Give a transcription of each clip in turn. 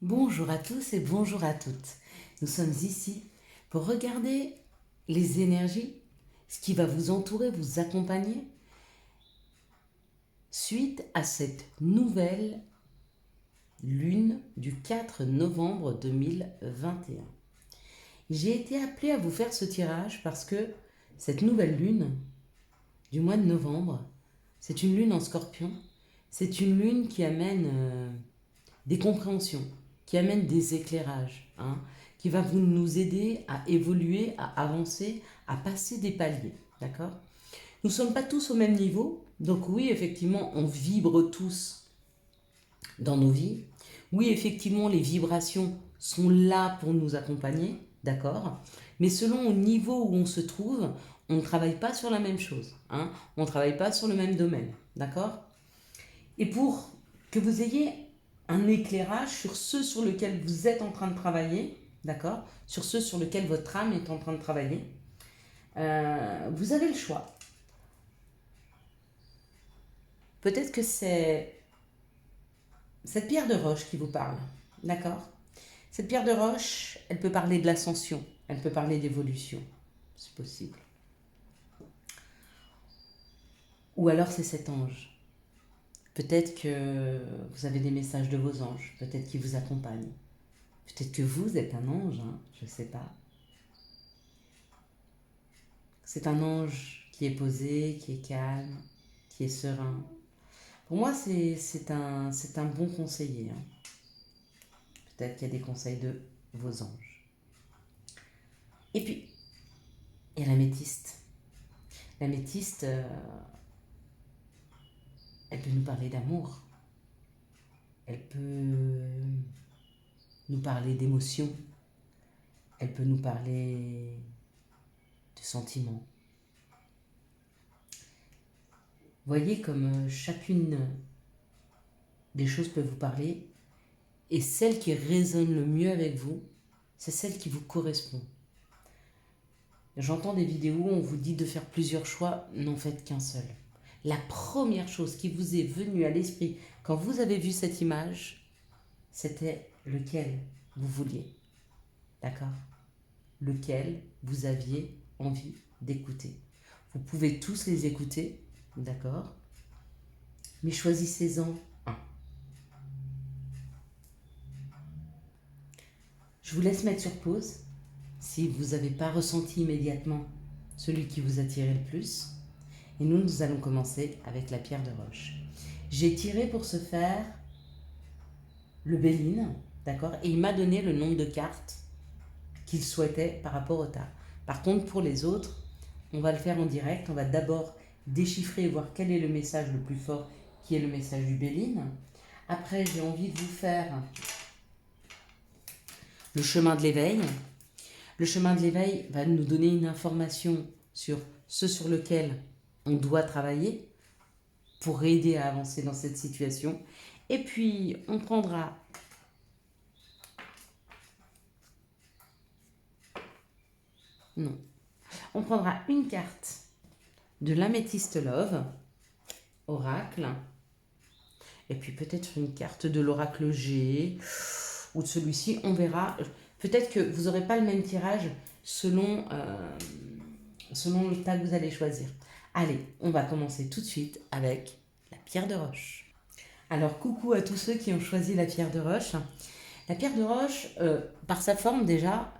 Bonjour à tous et bonjour à toutes. Nous sommes ici pour regarder les énergies, ce qui va vous entourer, vous accompagner suite à cette nouvelle lune du 4 novembre 2021. J'ai été appelée à vous faire ce tirage parce que cette nouvelle lune du mois de novembre, c'est une lune en scorpion, c'est une lune qui amène des compréhensions, qui amène des éclairages, qui va nous aider à évoluer, à avancer, à passer des paliers. D'accord? Nous ne sommes pas tous au même niveau, donc oui, effectivement, on vibre tous dans nos vies. Oui, effectivement, les vibrations sont là pour nous accompagner, d'accord? Mais selon le niveau où on se trouve, on ne travaille pas sur la même chose, on ne travaille pas sur le même domaine, d'accord? Et pour que vous ayez un éclairage sur ce sur lequel vous êtes en train de travailler, d'accord? Sur ce sur lequel votre âme est en train de travailler, vous avez le choix. Peut-être que c'est cette pierre de roche qui vous parle, d'accord? Cette pierre de roche, elle peut parler de l'ascension, elle peut parler d'évolution, c'est possible. Ou alors c'est cet ange. Peut-être que vous avez des messages de vos anges, peut-être qu'ils vous accompagnent. Peut-être que vous êtes un ange, je ne sais pas. C'est un ange qui est posé, qui est calme, qui est serein. Pour moi, c'est un bon conseiller. Peut-être qu'il y a des conseils de vos anges. Et puis, il y a l'améthyste. L'améthyste, elle peut nous parler d'amour. Elle peut nous parler d'émotion. Elle peut nous parler de sentiments. Voyez comme chacune des choses peut vous parler, et celle qui résonne le mieux avec vous, c'est celle qui vous correspond. J'entends des vidéos où on vous dit de faire plusieurs choix, n'en faites qu'un seul. La première chose qui vous est venue à l'esprit quand vous avez vu cette image, c'était lequel vous vouliez. D'accord? Lequel vous aviez envie d'écouter. Vous pouvez tous les écouter, d'accord? Mais choisissez-en un. Je vous laisse mettre sur pause si vous n'avez pas ressenti immédiatement celui qui vous attirait le plus. Et nous allons commencer avec la pierre de roche. J'ai tiré pour ce faire le Béline, d'accord? Et il m'a donné le nombre de cartes qu'il souhaitait par rapport au tas. Par contre, pour les autres, on va le faire en direct. On va d'abord déchiffrer et voir quel est le message le plus fort, qui est le message du Béline. Après, j'ai envie de vous faire le chemin de l'éveil. Le chemin de l'éveil va nous donner une information sur ce sur lequel on doit travailler pour aider à avancer dans cette situation. Et puis, on prendra non. On prendra une carte de l'améthyste love, oracle, et puis peut-être une carte de l'oracle G ou de celui-ci, on verra. Peut-être que vous n'aurez pas le même tirage selon le tas que vous allez choisir. Allez, on va commencer tout de suite avec la pierre de roche. Alors, coucou à tous ceux qui ont choisi la pierre de roche. La pierre de roche, par sa forme déjà,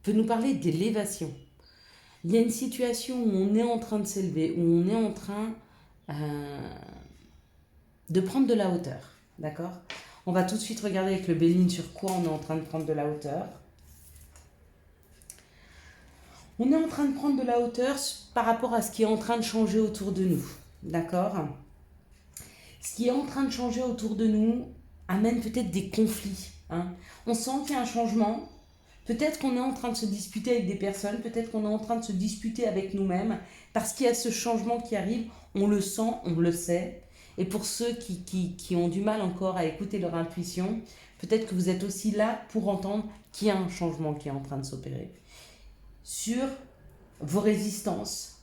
peut nous parler d'élévation. Il y a une situation où on est en train de s'élever, où on est en train de prendre de la hauteur. D'accord? On va tout de suite regarder avec le Béline sur quoi on est en train de prendre de la hauteur. On est en train de prendre de la hauteur par rapport à ce qui est en train de changer autour de nous. D'accord? Ce qui est en train de changer autour de nous amène peut-être des conflits. On sent qu'il y a un changement. Peut-être qu'on est en train de se disputer avec des personnes, peut-être qu'on est en train de se disputer avec nous-mêmes, parce qu'il y a ce changement qui arrive, on le sent, on le sait. Et pour ceux qui ont du mal encore à écouter leur intuition, peut-être que vous êtes aussi là pour entendre qu'il y a un changement qui est en train de s'opérer. Sur vos résistances,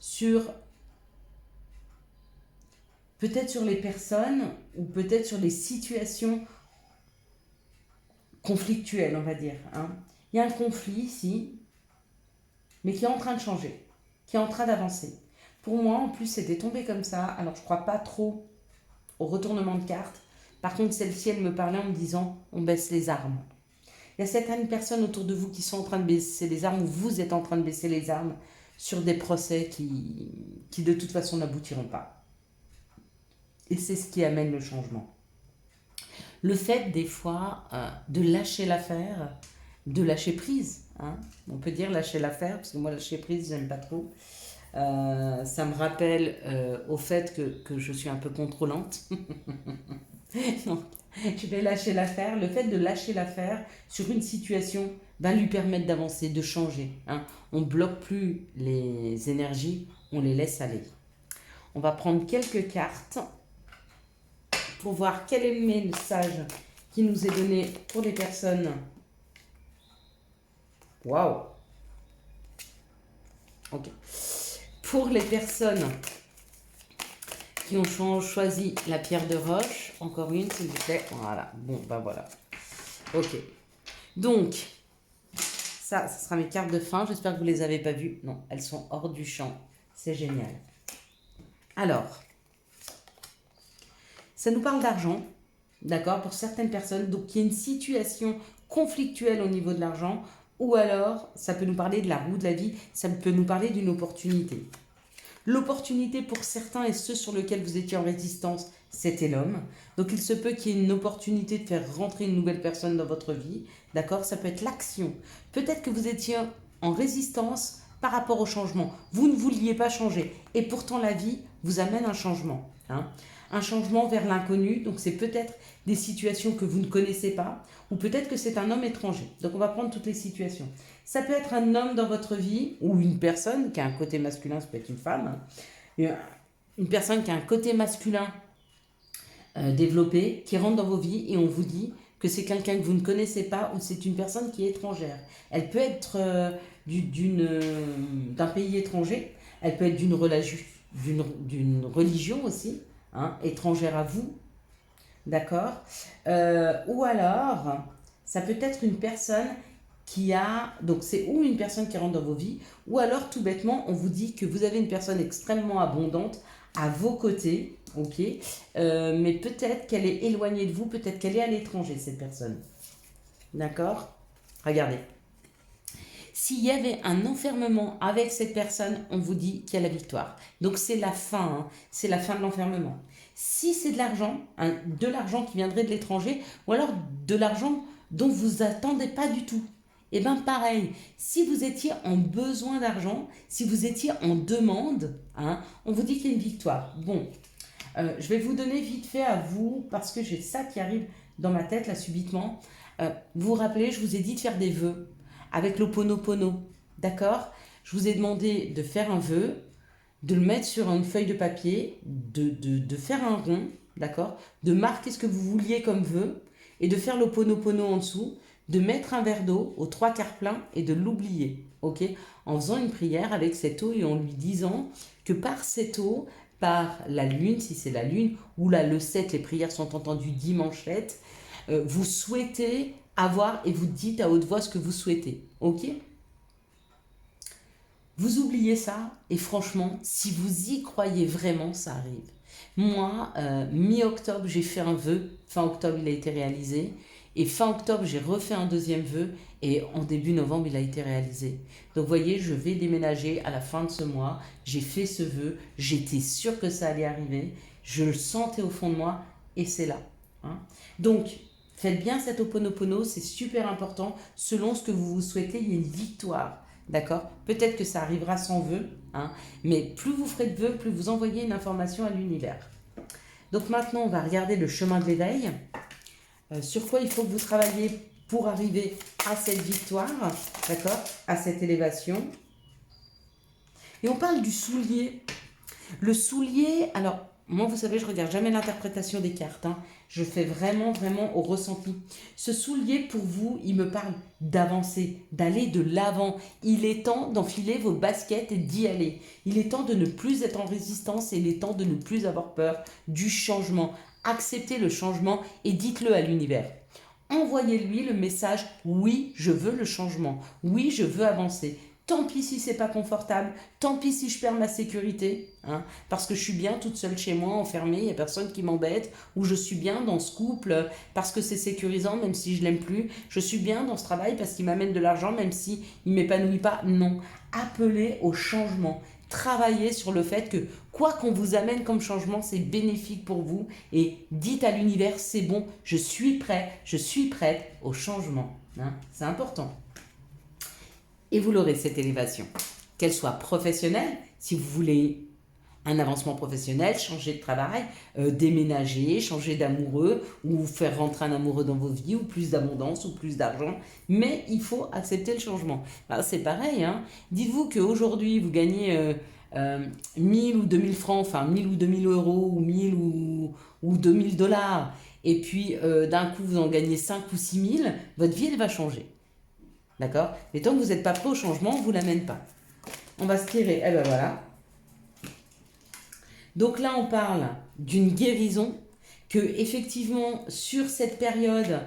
peut-être sur les personnes, ou peut-être sur les situations conflictuel, on va dire. Hein. Il y a un conflit ici, mais qui est en train de changer, qui est en train d'avancer. Pour moi, en plus, c'était tombé comme ça. Alors, je ne crois pas trop au retournement de cartes. Par contre, celle-ci, elle me parlait en me disant, on baisse les armes. Il y a certaines personnes autour de vous qui sont en train de baisser les armes, ou vous êtes en train de baisser les armes sur des procès qui de toute façon n'aboutiront pas. Et c'est ce qui amène le changement. Le fait, des fois, de lâcher l'affaire, de lâcher prise. Hein. On peut dire lâcher l'affaire, parce que moi, lâcher prise, j'aime pas trop. Ça me rappelle au fait que je suis un peu contrôlante. Donc, je vais lâcher l'affaire. Le fait de lâcher l'affaire sur une situation va lui permettre d'avancer, de changer. Hein. On ne bloque plus les énergies, on les laisse aller. On va prendre quelques cartes pour voir quel est le message qui nous est donné pour les personnes. Waouh! Ok. Pour les personnes qui ont choisi la pierre de roche, encore une s'il vous plaît, voilà, bon, ben voilà, ok, donc, ça sera mes cartes de fin, j'espère que vous ne les avez pas vues, non, elles sont hors du champ, c'est génial. Alors, ça nous parle d'argent, d'accord, pour certaines personnes, donc il y a une situation conflictuelle au niveau de l'argent, ou alors, ça peut nous parler de la roue de la vie, ça peut nous parler d'une opportunité. L'opportunité pour certains et ceux sur lesquels vous étiez en résistance, c'était l'homme. Donc il se peut qu'il y ait une opportunité de faire rentrer une nouvelle personne dans votre vie. D'accord? Ça peut être l'action. Peut-être que vous étiez en résistance par rapport au changement. Vous ne vouliez pas changer. Et pourtant la vie vous amène un changement. Hein? Un changement vers l'inconnu. Donc c'est peut-être des situations que vous ne connaissez pas. Ou peut-être que c'est un homme étranger. Donc on va prendre toutes les situations. Ça peut être un homme dans votre vie, ou une personne qui a un côté masculin, ça peut être une femme. Une personne qui a un côté masculin développé, qui rentre dans vos vies et on vous dit que c'est quelqu'un que vous ne connaissez pas ou c'est une personne qui est étrangère. Elle peut être d'un pays étranger, elle peut être d'une religion aussi, hein, étrangère à vous, d'accord, ou alors, ça peut être une personne qui a, donc c'est ou une personne qui rentre dans vos vies, ou alors tout bêtement, on vous dit que vous avez une personne extrêmement abondante à vos côtés, ok, mais peut-être qu'elle est éloignée de vous, peut-être qu'elle est à l'étranger, cette personne, d'accord. Regardez, s'il y avait un enfermement avec cette personne, on vous dit qu'il y a la victoire, donc c'est la fin, hein, c'est la fin de l'enfermement. Si c'est de l'argent qui viendrait de l'étranger, ou alors de l'argent dont vous attendez pas du tout, et bien pareil, si vous étiez en besoin d'argent, si vous étiez en demande, hein, on vous dit qu'il y a une victoire. Bon, je vais vous donner vite fait à vous, parce que j'ai ça qui arrive dans ma tête là subitement. Vous vous rappelez, je vous ai dit de faire des vœux avec l'Ho'oponopono, d'accord? Je vous ai demandé de faire un vœu, de le mettre sur une feuille de papier, de faire un rond, d'accord? De marquer ce que vous vouliez comme vœu, et de faire l'Ho'oponopono en dessous, de mettre un verre d'eau aux 3/4 plein et de l'oublier, ok? En faisant une prière avec cette eau et en lui disant que par cette eau, par la lune, si c'est la lune, ou là le 7, les prières sont entendues dimanchette, vous souhaitez avoir et vous dites à haute voix ce que vous souhaitez, ok? Vous oubliez ça et franchement, si vous y croyez vraiment, ça arrive. Moi, mi-octobre, j'ai fait un vœu, fin octobre, il a été réalisé. Et fin octobre, j'ai refait un deuxième vœu et en début novembre, il a été réalisé. Donc, vous voyez, je vais déménager à la fin de ce mois. J'ai fait ce vœu. J'étais sûre que ça allait arriver. Je le sentais au fond de moi et c'est là. Hein. Donc, faites bien cet Ho'oponopono. C'est super important. Selon ce que vous souhaitez, il y a une victoire. D'accord? Peut-être que ça arrivera sans vœu. Hein, mais plus vous ferez de vœux, plus vous envoyez une information à l'univers. Donc, maintenant, on va regarder le chemin de l'éveil. Sur quoi il faut que vous travaillez pour arriver à cette victoire, d'accord, à cette élévation. Et on parle du soulier. Le soulier, alors, moi, vous savez, je ne regarde jamais l'interprétation des cartes. Hein. Je fais vraiment au ressenti. Ce soulier, pour vous, il me parle d'avancer, d'aller de l'avant. Il est temps d'enfiler vos baskets et d'y aller. Il est temps de ne plus être en résistance et il est temps de ne plus avoir peur du changement. Acceptez le changement et dites-le à l'univers. envoyez-lui le message « Oui, je veux le changement. Oui, je veux avancer. Tant pis si c'est pas confortable. Tant pis si je perds ma sécurité. Hein, parce que je suis bien toute seule chez moi, enfermée, il n'y a personne qui m'embête. Ou je suis bien dans ce couple parce que c'est sécurisant, même si je l'aime plus. Je suis bien dans ce travail parce qu'il m'amène de l'argent, même si il m'épanouit pas. » Non. Appelez au changement. Travaillez sur le fait que quoi qu'on vous amène comme changement, c'est bénéfique pour vous. Et dites à l'univers, c'est bon, je suis prêt, je suis prête au changement. Hein, c'est important. Et vous l'aurez, cette élévation. Qu'elle soit professionnelle, si vous voulez un avancement professionnel, changer de travail, déménager, changer d'amoureux, ou faire rentrer un amoureux dans vos vies, ou plus d'abondance, ou plus d'argent. Mais il faut accepter le changement. Ben, c'est pareil. Hein. Dites-vous qu'aujourd'hui, vous gagnez 1000 ou 2000 francs, enfin 1000 ou 2000 euros, ou 1000 ou 2000 dollars, et puis d'un coup, vous en gagnez 5 ou 6000, votre vie, elle va changer. D'accord? Mais tant que vous n'êtes pas prêt au changement, on ne vous l'amène pas. On va se tirer. Eh ben voilà. Donc là, on parle d'une guérison, que effectivement, sur cette période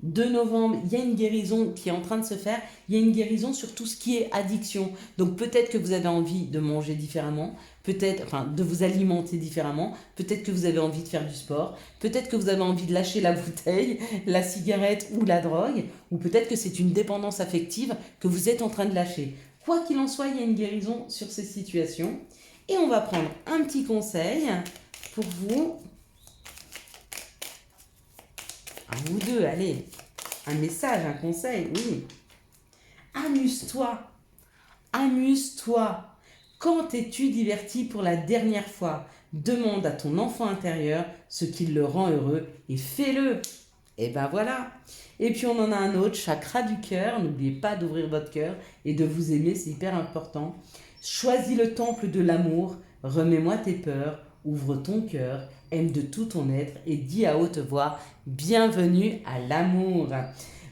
de novembre, il y a une guérison qui est en train de se faire. Il y a une guérison sur tout ce qui est addiction. Donc peut-être que vous avez envie de manger différemment, peut-être, enfin, de vous alimenter différemment, peut-être que vous avez envie de faire du sport, peut-être que vous avez envie de lâcher la bouteille, la cigarette ou la drogue, ou peut-être que c'est une dépendance affective que vous êtes en train de lâcher. Quoi qu'il en soit, il y a une guérison sur ces situations. Et on va prendre un petit conseil pour vous. Un ou deux, allez. Un message, un conseil, oui. Amuse-toi. Amuse-toi. Quand t'es-tu diverti pour la dernière fois? Demande à ton enfant intérieur ce qui le rend heureux et fais-le. Et ben voilà. Et puis on en a un autre, chakra du cœur. N'oubliez pas d'ouvrir votre cœur et de vous aimer, c'est hyper important. Choisis le temple de l'amour, remets-moi tes peurs, ouvre ton cœur, aime de tout ton être et dis à haute voix, bienvenue à l'amour.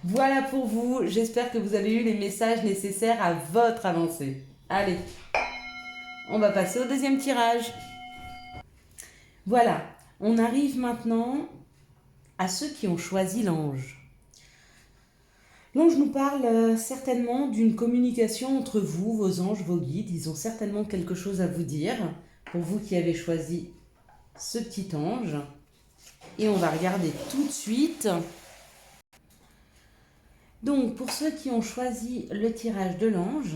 Voilà pour vous, j'espère que vous avez eu les messages nécessaires à votre avancée. Allez, on va passer au deuxième tirage. Voilà, on arrive maintenant à ceux qui ont choisi l'ange. L'ange nous parle certainement d'une communication entre vous, vos anges, vos guides. Ils ont certainement quelque chose à vous dire pour vous qui avez choisi ce petit ange. Et on va regarder tout de suite. Donc, pour ceux qui ont choisi le tirage de l'ange,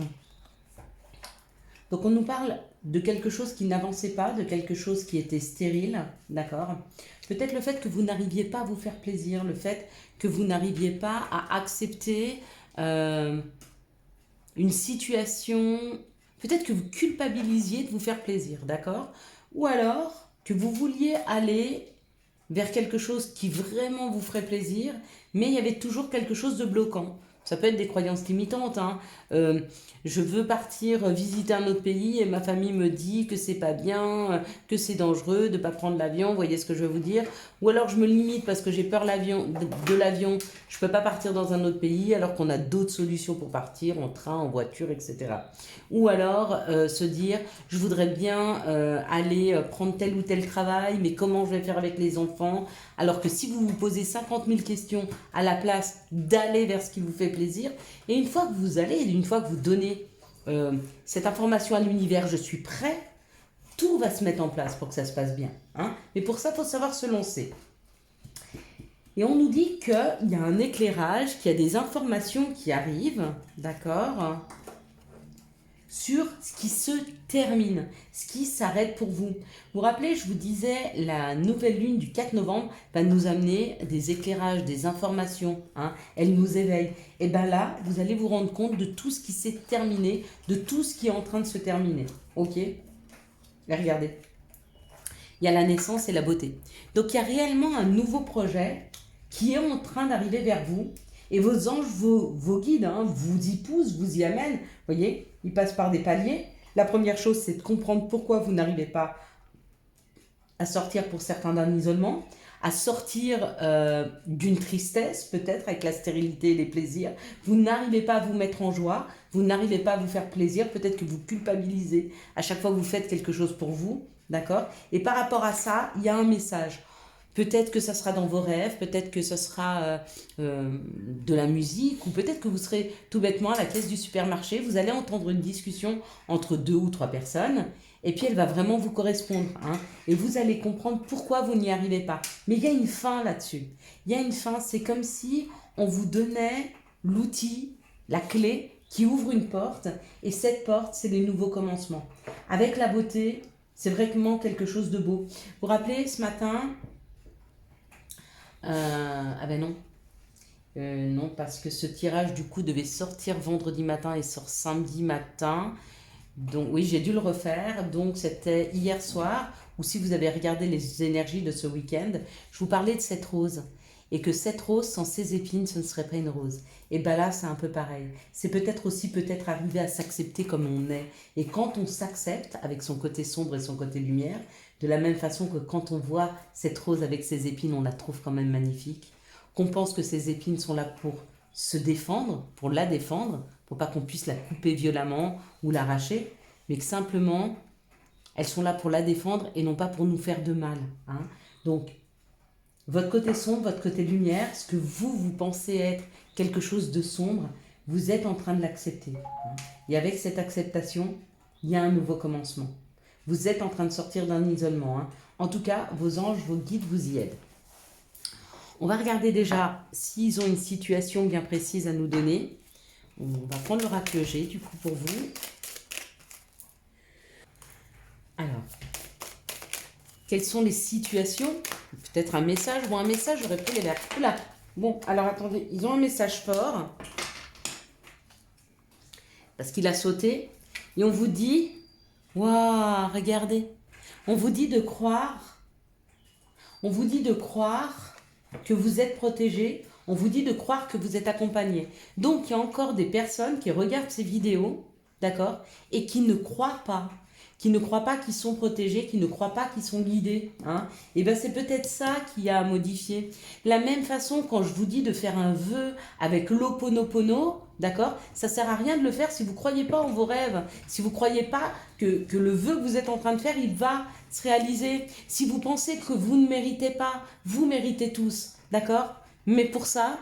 donc on nous parle de quelque chose qui n'avançait pas, de quelque chose qui était stérile, d'accord? Peut-être le fait que vous n'arriviez pas à vous faire plaisir, le fait que vous n'arriviez pas à accepter une situation, peut-être que vous culpabilisiez de vous faire plaisir, d'accord? Ou alors que vous vouliez aller vers quelque chose qui vraiment vous ferait plaisir, mais il y avait toujours quelque chose de bloquant. Ça peut être des croyances limitantes. Hein. Je veux partir visiter un autre pays et ma famille me dit que c'est pas bien, que c'est dangereux de ne pas prendre l'avion, vous voyez ce que je veux vous dire. Ou alors je me limite parce que j'ai peur de l'avion, je peux pas partir dans un autre pays alors qu'on a d'autres solutions pour partir, en train, en voiture, etc. Ou alors se dire, je voudrais bien aller prendre tel ou tel travail, mais comment je vais faire avec les enfants? Alors que si vous vous posez 50 000 questions à la place d'aller vers ce qui vous fait plaisir, et une fois que vous allez, une fois que vous donnez cette information à l'univers, je suis prêt, tout va se mettre en place pour que ça se passe bien. Hein. Mais pour ça, il faut savoir se lancer. Et on nous dit qu'il y a un éclairage, qu'il y a des informations qui arrivent, d'accord, sur ce qui se termine, ce qui s'arrête pour vous. Vous vous rappelez, je vous disais, la nouvelle lune du 4 novembre va nous amener des éclairages, des informations, hein, elle nous éveille. Et bien là, vous allez vous rendre compte de tout ce qui s'est terminé, de tout ce qui est en train de se terminer. Ok? Et regardez, il y a la naissance et la beauté. Donc il y a réellement un nouveau projet qui est en train d'arriver vers vous. Et vos anges, vos guides, hein, vous y poussent, vous y amènent. Vous voyez, ils passent par des paliers. La première chose, c'est de comprendre pourquoi vous n'arrivez pas à sortir pour certains d'un isolement, à sortir d'une tristesse, peut-être avec la stérilité et les plaisirs. Vous n'arrivez pas à vous mettre en joie, vous n'arrivez pas à vous faire plaisir, peut-être que vous culpabilisez à chaque fois que vous faites quelque chose pour vous, d'accord? Et par rapport à ça, il y a un message. Peut-être que ça sera dans vos rêves, peut-être que ce sera de la musique, ou peut-être que vous serez tout bêtement à la caisse du supermarché, vous allez entendre une discussion entre 2 ou 3 personnes, et puis elle va vraiment vous correspondre, hein, et vous allez comprendre pourquoi vous n'y arrivez pas. Mais il y a une fin là-dessus. Il y a une fin, c'est comme si on vous donnait l'outil, la clé qui ouvre une porte, et cette porte, c'est les nouveaux commencements. Avec la beauté, c'est vraiment quelque chose de beau. Vous vous rappelez, ce matin... ah ben non. Non, parce que ce tirage, du coup, devait sortir vendredi matin et sort samedi matin. Donc oui, j'ai dû le refaire. Donc c'était hier soir, ou si vous avez regardé les énergies de ce week-end, je vous parlais de cette rose. Et que cette rose, sans ses épines, ce ne serait pas une rose. Et ben là, c'est un peu pareil. C'est peut-être aussi peut-être arriver à s'accepter comme on est. Et quand on s'accepte, avec son côté sombre et son côté lumière, de la même façon que quand on voit cette rose avec ses épines, on la trouve quand même magnifique. Qu'on pense que ces épines sont là pour se défendre, pour la défendre, pour pas qu'on puisse la couper violemment ou l'arracher, mais que simplement, elles sont là pour la défendre et non pas pour nous faire de mal, hein. Donc, votre côté sombre, votre côté lumière, ce que vous pensez être quelque chose de sombre, vous êtes en train de l'accepter, hein. Et avec cette acceptation, il y a un nouveau commencement. Vous êtes en train de sortir d'un isolement, hein. En tout cas, vos anges, vos guides vous y aident. On va regarder déjà s'ils ont une situation bien précise à nous donner. On va prendre l'oracle G du coup pour vous. Alors, quelles sont les situations? Peut-être un message. Bon, un message, j'aurais pris les verts. Oula. Bon, alors attendez, ils ont un message fort. Parce qu'il a sauté. Et on vous dit, waouh, regardez. On vous dit de croire. On vous dit de croire que vous êtes protégé. On vous dit de croire que vous êtes accompagné. Donc, il y a encore des personnes qui regardent ces vidéos, d'accord, et qui ne croient pas. Qui ne croient pas qu'ils sont protégés, qui ne croient pas qu'ils sont guidés, hein. Et bien c'est peut-être ça qu'il y a à modifier. De la même façon, quand je vous dis de faire un vœu avec l'Ho'oponopono, d'accord, ça sert à rien de le faire si vous ne croyez pas en vos rêves, si vous ne croyez pas que le vœu que vous êtes en train de faire, il va se réaliser. Si vous pensez que vous ne méritez pas, vous méritez tous, d'accord. Mais pour ça,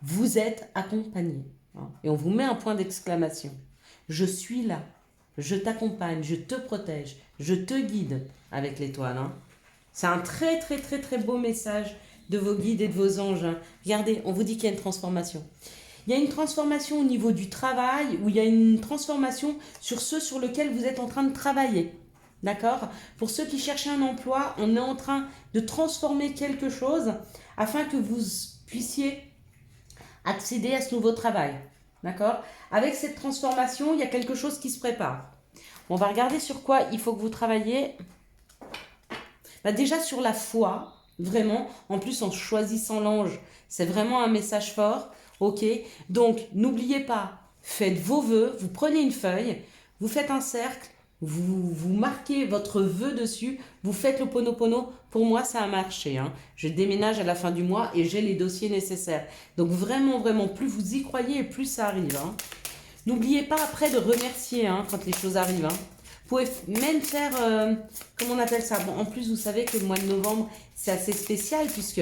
vous êtes accompagné, hein. Et on vous met un point d'exclamation. Je suis là. Je t'accompagne, je te protège, je te guide avec l'étoile, hein. C'est un très très très très beau message de vos guides et de vos anges, hein. Regardez, on vous dit qu'il y a une transformation. Il y a une transformation au niveau du travail, ou il y a une transformation sur ceux sur lesquels vous êtes en train de travailler. D'accord? Pour ceux qui cherchent un emploi, on est en train de transformer quelque chose afin que vous puissiez accéder à ce nouveau travail. D'accord? Avec cette transformation, il y a quelque chose qui se prépare. On va regarder sur quoi il faut que vous travaillez. Bah déjà sur la foi, vraiment. En plus, en choisissant l'ange, c'est vraiment un message fort. Ok? Donc, n'oubliez pas, faites vos vœux, vous prenez une feuille, vous faites un cercle, vous marquez votre vœu dessus, vous faites l'Ho'oponopono. Pour moi, ça a marché, hein. Je déménage à la fin du mois et j'ai les dossiers nécessaires. Donc vraiment, vraiment, plus vous y croyez, plus ça arrive, hein. N'oubliez pas après de remercier, hein, quand les choses arrivent, hein. Vous pouvez même faire, comment on appelle ça? Bon, en plus, vous savez que le mois de novembre, c'est assez spécial puisque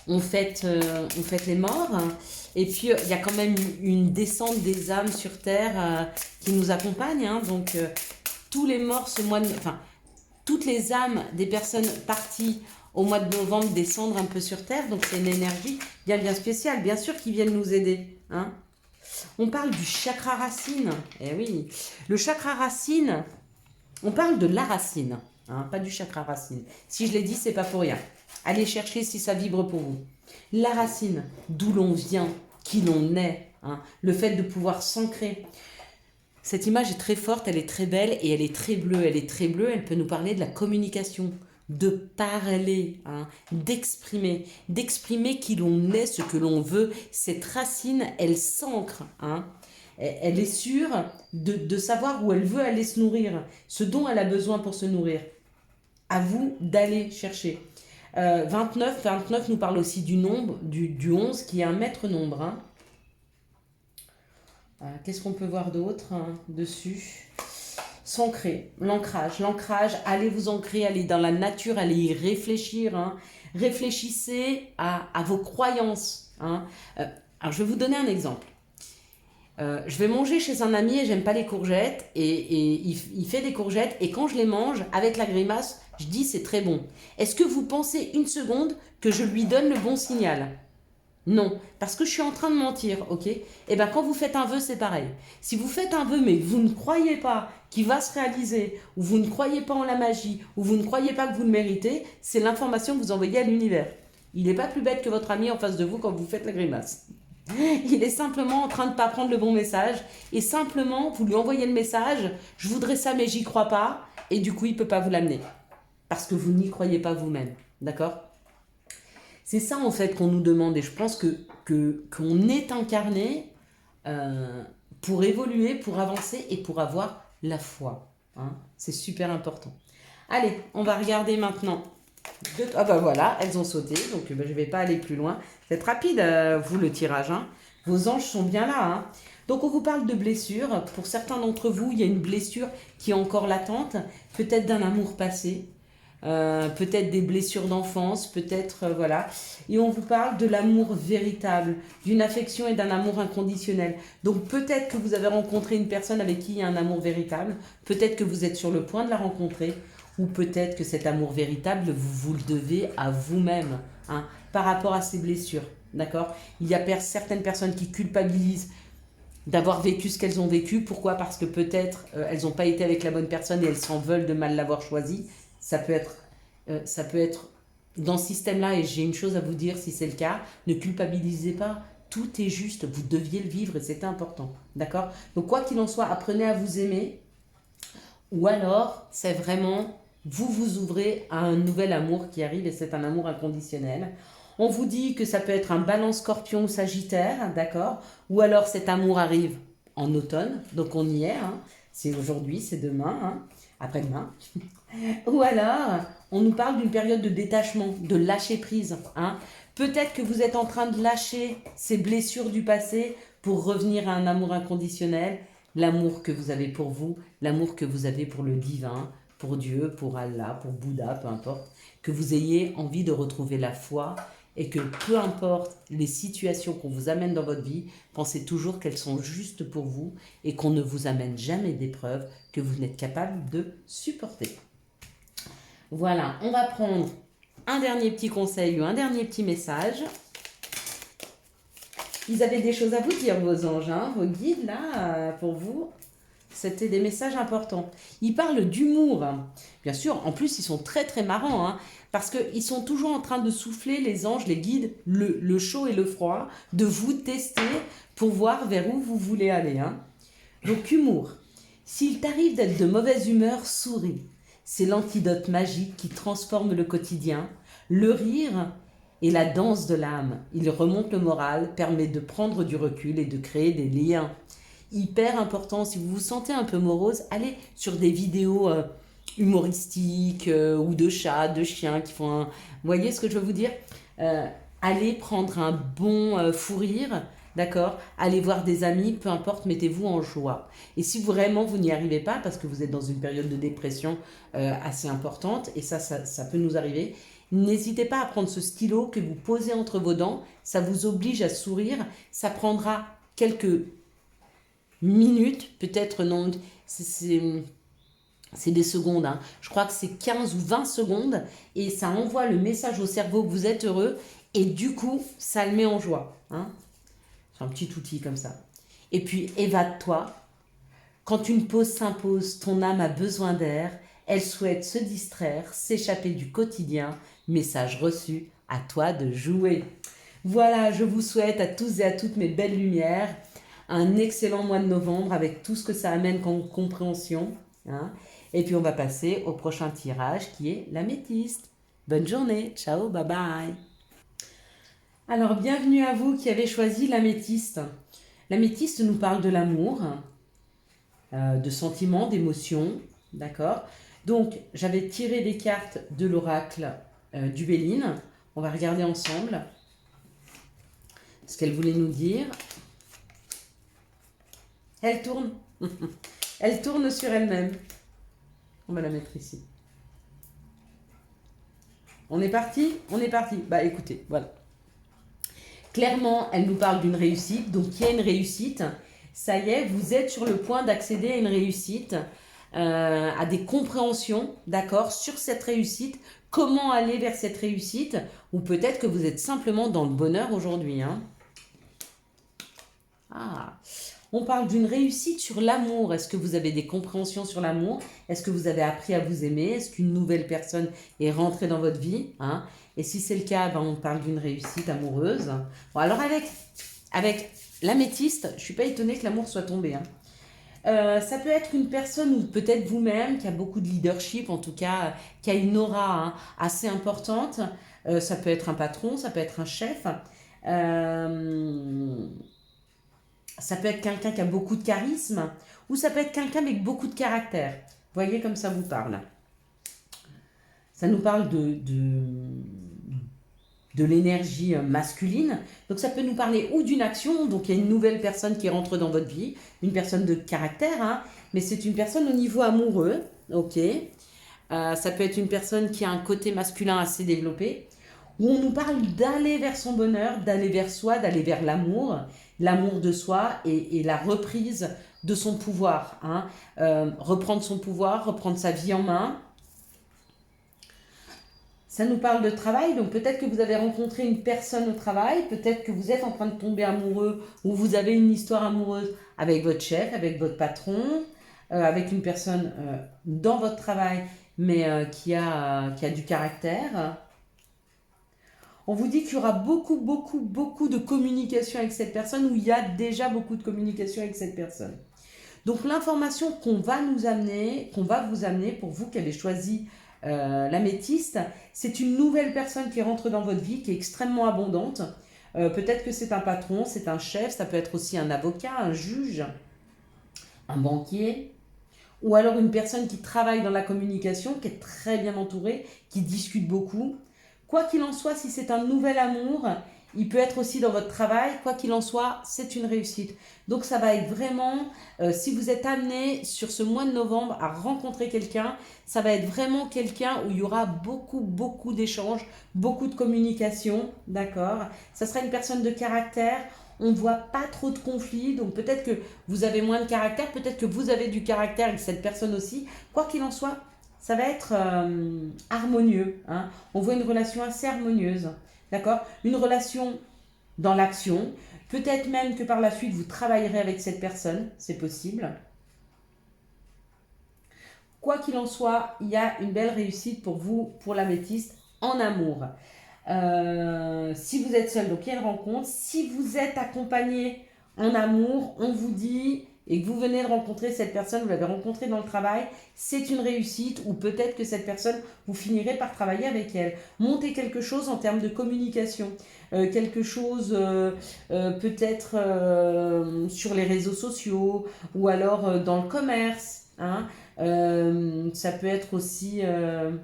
on fête les morts, hein. Et puis, il y a quand même une descente des âmes sur Terre qui nous accompagne, hein. Donc, tous les morts ce mois enfin, toutes les âmes des personnes parties au mois de novembre descendent un peu sur Terre. Donc, c'est une énergie bien, bien spéciale. Bien sûr qu'ils viennent nous aider, hein. On parle du chakra racine. Eh oui, le chakra racine, on parle de la racine, hein, pas du chakra racine. Si je l'ai dit, c'est pas pour rien. Allez chercher si ça vibre pour vous. La racine, d'où l'on vient, qui l'on est, hein, le fait de pouvoir s'ancrer. Cette image est très forte, elle est très belle et elle est très bleue. Elle est très bleue, elle peut nous parler de la communication, de parler, hein, d'exprimer qui l'on est, ce que l'on veut. Cette racine, elle s'ancre, hein. Elle est sûre de savoir où elle veut aller se nourrir, ce dont elle a besoin pour se nourrir. À vous d'aller chercher. 29 nous parle aussi du nombre, du 11 qui est un maître nombre, hein. Qu'est-ce qu'on peut voir d'autre, hein, dessus? s'ancrer, l'ancrage, allez vous ancrer, allez dans la nature, allez y réfléchir, hein. Réfléchissez à vos croyances, hein. Alors, je vais vous donner un exemple. Je vais manger chez un ami et j'aime pas les courgettes et il fait des courgettes et quand je les mange avec la grimace, je dis c'est très bon. Est-ce que vous pensez une seconde que je lui donne le bon signal? Non, parce que je suis en train de mentir, ok? Et bien quand vous faites un vœu, c'est pareil. Si vous faites un vœu mais vous ne croyez pas qu'il va se réaliser, ou vous ne croyez pas en la magie, ou vous ne croyez pas que vous le méritez, c'est l'information que vous envoyez à l'univers. Il n'est pas plus bête que votre ami en face de vous quand vous faites la grimace. Il est simplement en train de ne pas prendre le bon message et simplement vous lui envoyez le message, je voudrais ça mais j'y crois pas, et du coup il ne peut pas vous l'amener parce que vous n'y croyez pas vous-même, d'accord? C'est ça en fait qu'on nous demande et je pense qu'on est incarné pour évoluer, pour avancer et pour avoir la foi, hein. C'est super important. Allez, on va regarder maintenant. Ah bah voilà, elles ont sauté, donc je ne vais pas aller plus loin. C'est rapide, vous, le tirage, hein. Vos anges sont bien là, hein. Donc on vous parle de blessures. Pour certains d'entre vous, il y a une blessure qui est encore latente, peut-être d'un amour passé, peut-être des blessures d'enfance, peut-être, voilà. Et on vous parle de l'amour véritable, d'une affection et d'un amour inconditionnel. Donc peut-être que vous avez rencontré une personne avec qui il y a un amour véritable, peut-être que vous êtes sur le point de la rencontrer, ou peut-être que cet amour véritable, vous le devez à vous-même, hein, par rapport à ces blessures, d'accord? Il y a certaines personnes qui culpabilisent d'avoir vécu ce qu'elles ont vécu. Pourquoi? Parce que peut-être elles n'ont pas été avec la bonne personne et elles s'en veulent de mal l'avoir choisi. Ça peut être dans ce système-là, et j'ai une chose à vous dire si c'est le cas, ne culpabilisez pas. Tout est juste, vous deviez le vivre et c'est important, d'accord? Donc quoi qu'il en soit, apprenez à vous aimer, ou alors c'est vraiment... vous vous ouvrez à un nouvel amour qui arrive et c'est un amour inconditionnel. On vous dit que ça peut être un Balance, Scorpion ou Sagittaire, d'accord? Ou alors cet amour arrive en automne, donc on y est, hein. C'est aujourd'hui, c'est demain, hein, après-demain. Ou alors on nous parle d'une période de détachement, de lâcher prise, hein. Peut-être que vous êtes en train de lâcher ces blessures du passé pour revenir à un amour inconditionnel, l'amour que vous avez pour vous, l'amour que vous avez pour le divin, pour Dieu, pour Allah, pour Bouddha, peu importe, que vous ayez envie de retrouver la foi et que peu importe les situations qu'on vous amène dans votre vie, pensez toujours qu'elles sont justes pour vous et qu'on ne vous amène jamais d'épreuves que vous n'êtes capable de supporter. Voilà, on va prendre un dernier petit conseil ou un dernier petit message. Ils avaient des choses à vous dire, vos anges, hein, vos guides, là, pour vous. C'était des messages importants. Ils parlent d'humour. Bien sûr, en plus, ils sont très, très marrants, hein, parce qu'ils sont toujours en train de souffler, les anges, les guides, le chaud et le froid, de vous tester pour voir vers où vous voulez aller, hein. Donc, humour. S'il t'arrive d'être de mauvaise humeur, souris. C'est l'antidote magique qui transforme le quotidien. Le rire est la danse de l'âme. Il remonte le moral, permet de prendre du recul et de créer des liens. Hyper important, si vous vous sentez un peu morose, allez sur des vidéos humoristiques ou de chats, de chiens qui font un... Vous voyez ce que je veux vous dire? Allez prendre un bon fou rire, d'accord? Allez voir des amis, peu importe, mettez-vous en joie. Et si vraiment vous n'y arrivez pas, parce que vous êtes dans une période de dépression assez importante, et ça peut nous arriver, n'hésitez pas à prendre ce stylo que vous posez entre vos dents, ça vous oblige à sourire, ça prendra quelques minutes, peut-être non, c'est des secondes, hein. Je crois que c'est 15 ou 20 secondes et ça envoie le message au cerveau que vous êtes heureux et du coup, ça le met en joie, hein. C'est un petit outil comme ça. Et puis, évade-toi. Quand une pause s'impose, ton âme a besoin d'air, elle souhaite se distraire, s'échapper du quotidien. Message reçu, à toi de jouer. Voilà, je vous souhaite à tous et à toutes mes belles lumières un excellent mois de novembre avec tout ce que ça amène comme compréhension, hein. Et puis on va passer au prochain tirage qui est l'améthyste. Bonne journée, ciao, bye bye. Alors bienvenue à vous qui avez choisi l'améthyste. L'améthyste nous parle de l'amour, de sentiments, d'émotions, d'accord? Donc j'avais tiré des cartes de l'oracle du Béline. On va regarder ensemble ce qu'elle voulait nous dire. Elle tourne. Elle tourne sur elle-même. On va la mettre ici. On est parti? On est parti. Bah écoutez, voilà. Clairement, elle nous parle d'une réussite. Donc, il y a une réussite. Ça y est, vous êtes sur le point d'accéder à une réussite, à des compréhensions, d'accord, sur cette réussite. Comment aller vers cette réussite? Ou peut-être que vous êtes simplement dans le bonheur aujourd'hui. Hein. Ah, on parle d'une réussite sur l'amour. Est-ce que vous avez des compréhensions sur l'amour? Est-ce que vous avez appris à vous aimer? Est-ce qu'une nouvelle personne est rentrée dans votre vie? Hein? Et si c'est le cas, ben on parle d'une réussite amoureuse. Bon, alors avec l'améthyste, je ne suis pas étonnée que l'amour soit tombé. Hein. Ça peut être une personne ou peut-être vous-même qui a beaucoup de leadership, en tout cas qui a une aura hein, assez importante. Ça peut être un patron, ça peut être un chef. Ça peut être quelqu'un qui a beaucoup de charisme ou ça peut être quelqu'un avec beaucoup de caractère. Voyez comme ça vous parle. Ça nous parle de l'énergie masculine. Donc ça peut nous parler ou d'une action, donc il y a une nouvelle personne qui rentre dans votre vie, une personne de caractère, hein, mais c'est une personne au niveau amoureux, ok. Ça peut être une personne qui a un côté masculin assez développé, où on nous parle d'aller vers son bonheur, d'aller vers soi, d'aller vers l'amour de soi et la reprise de son pouvoir. Hein. Reprendre son pouvoir, reprendre sa vie en main. Ça nous parle de travail, donc peut-être que vous avez rencontré une personne au travail, peut-être que vous êtes en train de tomber amoureux ou vous avez une histoire amoureuse avec votre chef, avec votre patron, avec une personne dans votre travail, mais qui a du caractère. On vous dit qu'il y aura beaucoup de communication avec cette personne ou il y a déjà beaucoup de communication avec cette personne. Donc l'information qu'on va vous amener pour vous qui avez choisi l'améthyste, c'est une nouvelle personne qui rentre dans votre vie, qui est extrêmement abondante. Peut-être que c'est un patron, c'est un chef, ça peut être aussi un avocat, un juge, un banquier, ou alors une personne qui travaille dans la communication, qui est très bien entourée, qui discute beaucoup. Quoi qu'il en soit, si c'est un nouvel amour, il peut être aussi dans votre travail. Quoi qu'il en soit, c'est une réussite. Donc ça va être vraiment, si vous êtes amené sur ce mois de novembre à rencontrer quelqu'un, ça va être vraiment quelqu'un où il y aura beaucoup d'échanges, beaucoup de communication, d'accord? Ça sera une personne de caractère. On ne voit pas trop de conflits, donc peut-être que vous avez moins de caractère, peut-être que vous avez du caractère avec cette personne aussi. Quoi qu'il en soit, ça va être harmonieux. Hein. On voit une relation assez harmonieuse. D'accord? Une relation dans l'action. Peut-être même que par la suite, vous travaillerez avec cette personne. C'est possible. Quoi qu'il en soit, il y a une belle réussite pour vous, pour l'améthyste, en amour. Si vous êtes seul, donc il y a une rencontre. Si vous êtes accompagné en amour, on vous dit, et que vous venez de rencontrer cette personne, vous l'avez rencontrée dans le travail, c'est une réussite ou peut-être que cette personne, vous finirez par travailler avec elle. Montez quelque chose en termes de communication, quelque chose peut-être sur les réseaux sociaux ou alors dans le commerce. Hein. Ça peut être aussi, vous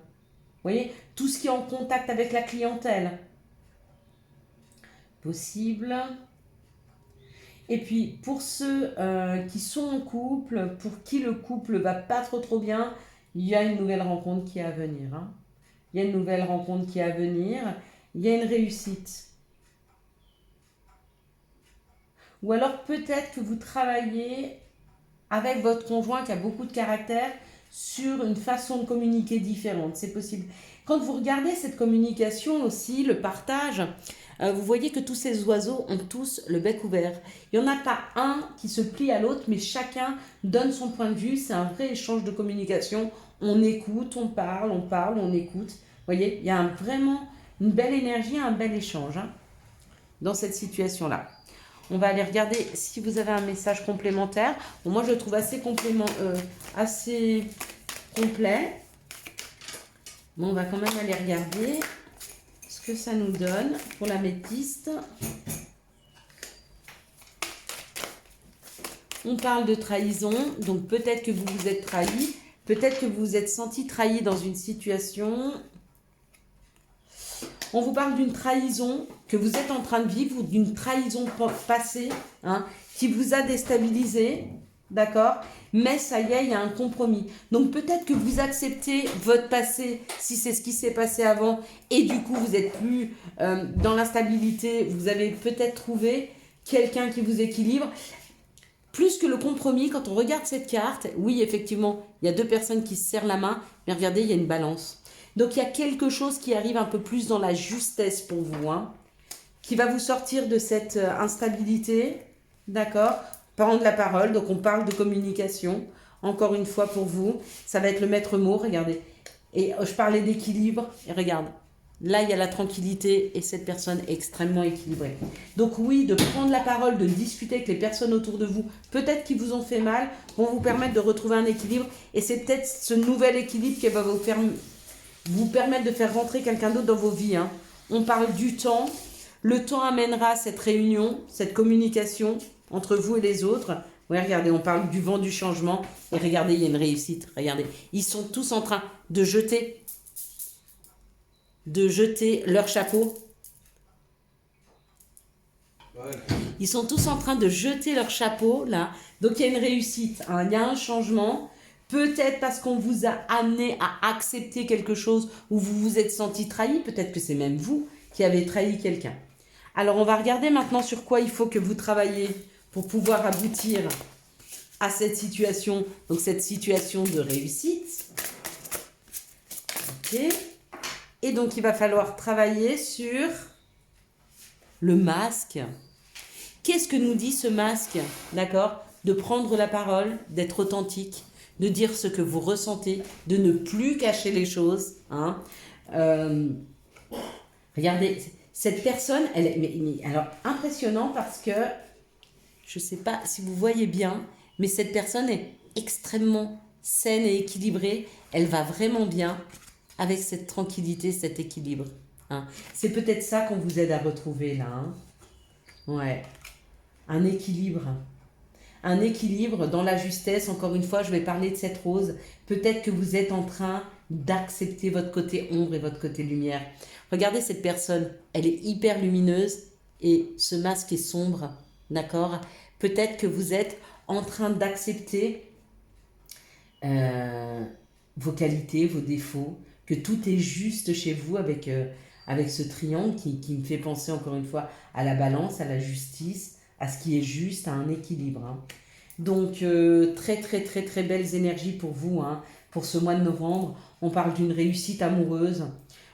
voyez, tout ce qui est en contact avec la clientèle. Possible. Et puis, pour ceux qui sont en couple, pour qui le couple va pas trop bien, il y a une nouvelle rencontre qui est à venir. Hein. Il y a une nouvelle rencontre qui est à venir. Il y a une réussite. Ou alors, peut-être que vous travaillez avec votre conjoint qui a beaucoup de caractère sur une façon de communiquer différente. C'est possible. Quand vous regardez cette communication aussi, le partage, vous voyez que tous ces oiseaux ont tous le bec ouvert. Il n'y en a pas un qui se plie à l'autre, mais chacun donne son point de vue. C'est un vrai échange de communication. On écoute, on parle, on écoute. Vous voyez, il y a vraiment une belle énergie, un bel échange hein, dans cette situation-là. On va aller regarder si vous avez un message complémentaire. Bon, moi, je le trouve assez assez complet. Bon, on va quand même aller regarder ce que ça nous donne pour l'améthyste. On parle de trahison. Donc, peut-être que vous vous êtes trahi. Peut-être que vous vous êtes senti trahi dans une situation. On vous parle d'une trahison que vous êtes en train de vivre ou d'une trahison passée hein, qui vous a déstabilisé. d'accord? Mais ça y est, il y a un compromis. Donc peut-être que vous acceptez votre passé, si c'est ce qui s'est passé avant, et du coup vous êtes plus dans l'instabilité, vous avez peut-être trouvé quelqu'un qui vous équilibre. Plus que le compromis, quand on regarde cette carte, oui, effectivement, il y a deux personnes qui se serrent la main, mais regardez, il y a une balance. Donc il y a quelque chose qui arrive un peu plus dans la justesse pour vous, hein, qui va vous sortir de cette instabilité, d'accord? Prendre la parole, donc on parle de communication, encore une fois pour vous, ça va être le maître mot, regardez. Et je parlais d'équilibre, et regarde, là il y a la tranquillité et cette personne est extrêmement équilibrée. Donc oui, de prendre la parole, de discuter avec les personnes autour de vous, peut-être qui vous ont fait mal, vont vous permettre de retrouver un équilibre, et c'est peut-être ce nouvel équilibre qui va vous permettre de faire rentrer quelqu'un d'autre dans vos vies, hein. On parle du temps, le temps amènera cette réunion, cette communication entre vous et les autres. Oui, regardez, on parle du vent du changement. Et regardez, il y a une réussite. Regardez, ils sont tous en train de jeter leur chapeau. Ils sont tous en train de jeter leur chapeau, là. Donc, il y a une réussite, hein. Il y a un changement. Peut-être parce qu'on vous a amené à accepter quelque chose où vous vous êtes senti trahi. Peut-être que c'est même vous qui avez trahi quelqu'un. Alors, on va regarder maintenant sur quoi il faut que vous travaillez pour pouvoir aboutir à cette situation. Donc, cette situation de réussite. Ok. Et donc, il va falloir travailler sur le masque. Qu'est-ce que nous dit ce masque? D'accord? De prendre la parole, d'être authentique, de dire ce que vous ressentez, de ne plus cacher les choses. Hein. Regardez, cette personne, elle est alors impressionnant parce que, je ne sais pas si vous voyez bien, mais cette personne est extrêmement saine et équilibrée. Elle va vraiment bien avec cette tranquillité, cet équilibre. Hein. C'est peut-être ça qu'on vous aide à retrouver là. Hein. Ouais, un équilibre. Un équilibre dans la justesse. Encore une fois, je vais parler de cette rose. Peut-être que vous êtes en train d'accepter votre côté ombre et votre côté lumière. Regardez cette personne, elle est hyper lumineuse et ce masque est sombre, d'accord? Peut-être que vous êtes en train d'accepter vos qualités, vos défauts, que tout est juste chez vous avec ce triangle qui me fait penser encore une fois à la balance, à la justice, à ce qui est juste, à un équilibre. Hein. Donc, très, très, très, très belles énergies pour vous, hein, pour ce mois de novembre. On parle d'une réussite amoureuse.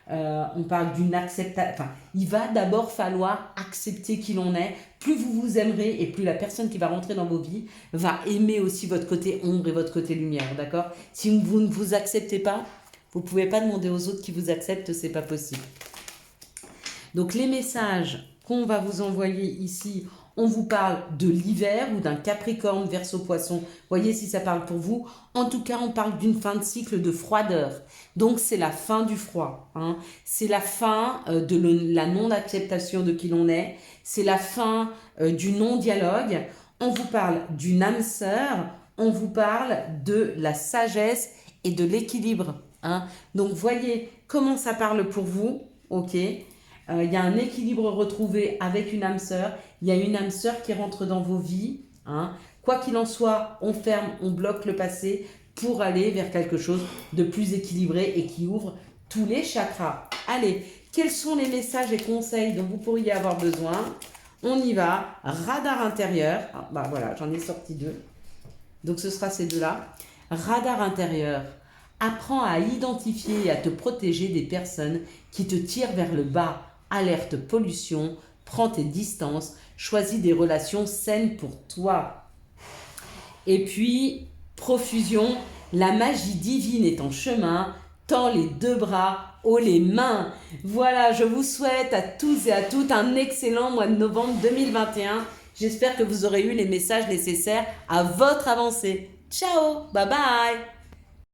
On parle d'une acceptation. Enfin, il va d'abord falloir accepter qui l'on est. Plus vous vous aimerez et plus la personne qui va rentrer dans vos vies va aimer aussi votre côté ombre et votre côté lumière, d'accord? Si vous ne vous acceptez pas, vous ne pouvez pas demander aux autres qui vous acceptent, c'est pas possible. Donc, les messages qu'on va vous envoyer ici, on vous parle de l'hiver ou d'un Capricorne, Verseau, Poisson. Voyez si ça parle pour vous. En tout cas, on parle d'une fin de cycle de froideur. Donc, c'est la fin du froid. Hein. C'est la fin de la non-acceptation de qui l'on est. C'est la fin du non-dialogue. On vous parle d'une âme sœur. On vous parle de la sagesse et de l'équilibre. Hein. Donc, voyez comment ça parle pour vous. Ok. Il y a un équilibre retrouvé avec une âme sœur. Il y a une âme sœur qui rentre dans vos vies. Hein. Quoi qu'il en soit, on ferme, on bloque le passé pour aller vers quelque chose de plus équilibré et qui ouvre tous les chakras. Allez, quels sont les messages et conseils dont vous pourriez avoir besoin? On y va. Radar intérieur. Ah, bah voilà, j'en ai sorti 2. Donc ce sera ces 2-là. Radar intérieur. Apprends à identifier et à te protéger des personnes qui te tirent vers le bas. Alerte pollution, prends tes distances, choisis des relations saines pour toi. Et puis, profusion, la magie divine est en chemin, tends les 2 bras, haut les mains. Voilà, je vous souhaite à tous et à toutes un excellent mois de novembre 2021. J'espère que vous aurez eu les messages nécessaires à votre avancée. Ciao, bye bye.